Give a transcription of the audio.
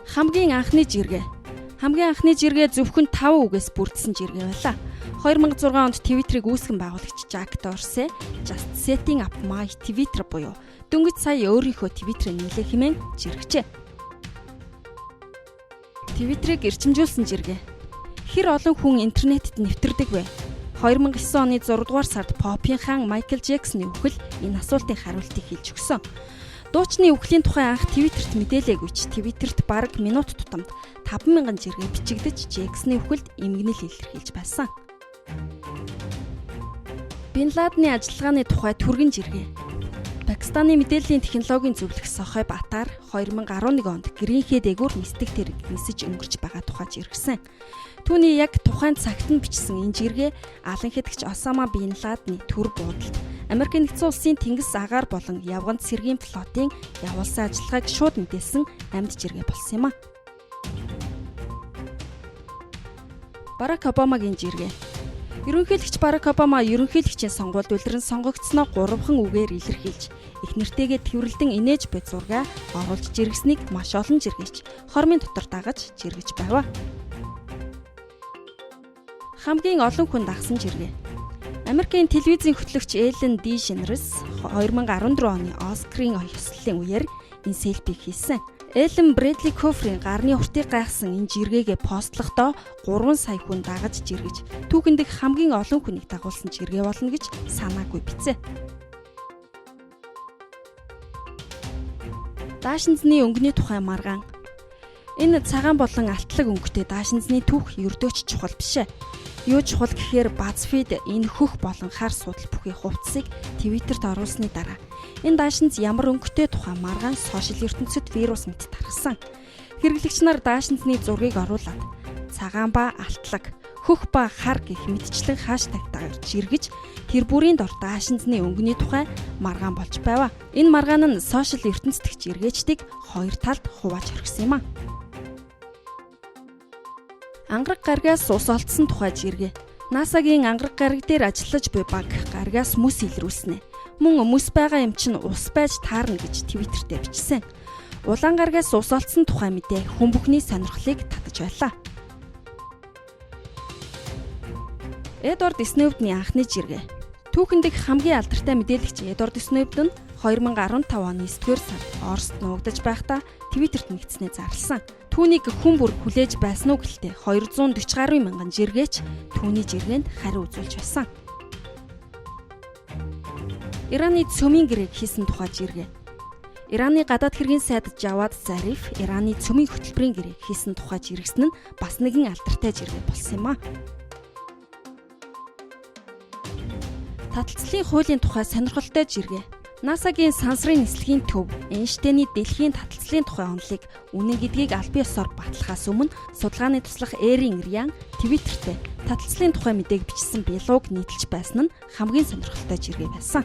Хамгийн анхны жиргээ. Хамгийн анхны жиргээ зөвхөн 5 үгээс бүрдсэн жиргээ байлаа. 2006 онд Twitter-ыг үүсгэн байгуулагч Jack Dorsey Just Setting Up My Twitter буюу дөнгөж сая өөрийнхөө Twitter-ыг нэлээх хэмээн жиргэжээ. Twitter-ыг эрчимжүүлсэн жиргээ. Хэр олон хүн интернетэд нэвтэрдэг вэ? 2009 оны 6 дугаар сард Pop-ийн хаан Michael Jackson-ы үхэл энэ асуултын хариултыг хэлж өгсөн. Дуучны үхлийн тухай анх Twitter-т мэдээлээгүйч Twitter-т бараг минут тутамд 5,000 жиргээ бичигдэж Jackson-ы үхэлд эмгэнэл илэрхийлж байсан. Бин Ладны ажиллагааны тухай түргэн жиргээ. Пакистаны мэдээллийн технологийн зөвлөх Сохой Батар 2011 онд Greenhead дээгүүр мистик тэрэг нисэж өнгөрч байгаа тухай жиргэсэн. Түүний яг тухайн цагт нь бичсэн энэ жиргээ Алан хэдгч Осама Бин Ладны төр буудалд Америк нэгдсэн улсын тэнгис агаар болон явганд цэргийн флотын явуулсан ажиллагааг шууд мэдээлсэн амьд жиргээ болсон юм а. Барак Обамагийн жиргээ. Ерөнхийлөгч Барак Обама ерөнхийлөгчийн сонгуульд улиран сонгогдсноо 3хан үгээр илэрхийлж их нэртэйгээ тэрвэрлдэн инээж буй зургаа оруулж жиргэснийг маш олон жиргээч хормын дотор дагаж жиргэж байв. Хамгийн олон хүн дагсан жиргээ. Америкийн телевизийн хөтлөгч Эллен DeGeneres 2014 оны Оскарын ёслолын үеэр энэ селфиг хийсэн. Эллен Брэдли Куперийн гарны уртыг гайхсан энэ жиргээгээ постлохдоо 3 сая хүн дагаж жиргэж түүхэнд хамгийн олон хүнийг дагуулсан жиргээ болно гэж санаагүй бичсэн. Даашинзны өнгөний тухай маргаан. Энэ цагаан болон алтлаг өнгөтэй даашинзны түүх ердөөч чухал бишээ. Юу чухал гэхээр BuzzFeed энэ хөх болон хар судал бүхий хувцсыг Twitter-т оруулсны дараа энэ даашинз ямар өнгөтэй тухай маргаан сошиал ертөнцид вирус мэт тархсан. Хэрэглэгч нар даашинзны зургийг оруулаад цагаан ба алтлаг, хөх ба хар гэх мэтчлэн хаштагтаар жиргэж тэр бүрийн дор даашинзны өнгөний тухай маргаан болж байв. Энэ маргаан нь сошиал ертөнцид жиргээчдийг хоёр талд хувааж орхисон юм а. Ангараг гаргаас ус олдсон тухай жиргээ. NASA-гийн ангараг гараг дээр ажиллаж буй баг гаргаас мөс илрүүлснэ. Мөн мөс байгаа юм чинь ус байж таарна гэж Twitter-т бичсэн. Улаан гаргаас ус олдсон тухай мэдээ хүн бүхний сонирхлыг татаж байлаа. Эдвард Snowden-ийн анхны жиргээ. Түүхэнд хамгийн алдартай мэдээлэгч Эдвард Snowden нь 2015 оны 9-р сард Оросд нуугдаж байхдаа Twitter-т нэгдснээ зарласан. Түүнийг хүн бүр хүлээж байсан уу гэлтэй 240 гаруй мянган жиргээч түүний жиргээнд хариу үзүүлж байсан. Ираны цөмийн гэрээг хийсэн тухай жиргээ. Ираны гадаад хэргийн сайд Жавад Зариф Ираны цөмийн хөтөлбөрийн гэрээг хийсэн тухай жиргэсэн нь бас нэгэн алдартай жиргээ болсон юм а. Таталцлын хуулийн тухай сонирхолтой жиргээ. NASA-гийн сансрын нислэгийн төв Эйнштейний дэлхийн таталцлын тухай онолыг үнэн гэдгийг аль биесээр батлахаас өмнө судалгааны туслах Эрин Рян Twitter-т таталцлын тухай мэдээг бичсэн блог нийтэлж байсан нь хамгийн сонирхолтой жиргээ байсан.